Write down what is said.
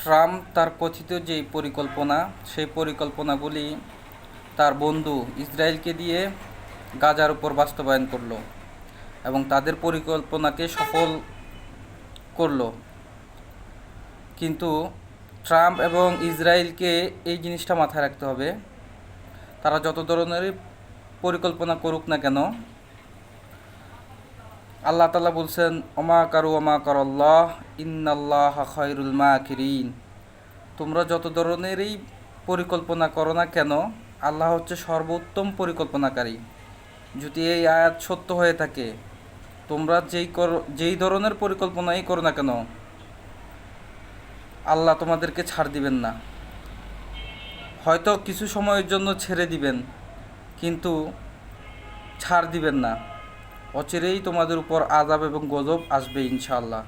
Trump তার কথিত যেই পরিকল্পনা, সেই পরিকল্পনাগুলি তার বন্ধু ইসরায়েলকে দিয়ে গাজার উপর বাস্তবায়ন করলো এবং তাদের পরিকল্পনাকে সফল করলো। কিন্তু ট্রাম্প এবং ইসরায়েলকে এই জিনিসটা মাথায় রাখতে হবে, তারা যত ধরনেরই পরিকল্পনা করুক না কেন, আল্লাহ তাআলা বলছেন ওমা কারু ওমা করল্লাহ ইন্নাল্লাহা খায়রুল মাকিরিন। তোমরা যত ধরনেরই পরিকল্পনা করো না কেন, আল্লাহ হচ্ছে সর্বোত্তম পরিকল্পনাকারী। যদি এই আয়াত সত্য হয়ে থাকে, তোমরা যেই ধরনের পরিকল্পনাই করো না কেন, আল্লাহ তোমাদেরকে ছাড় দিবেন না। হয়তো কিছু সময়ের জন্য ছেড়ে দিবেন, কিন্তু ছাড় দিবেন না। অচিরেই তোমাদের উপর আযাব এবং গজব আসবে ইনশাআল্লাহ।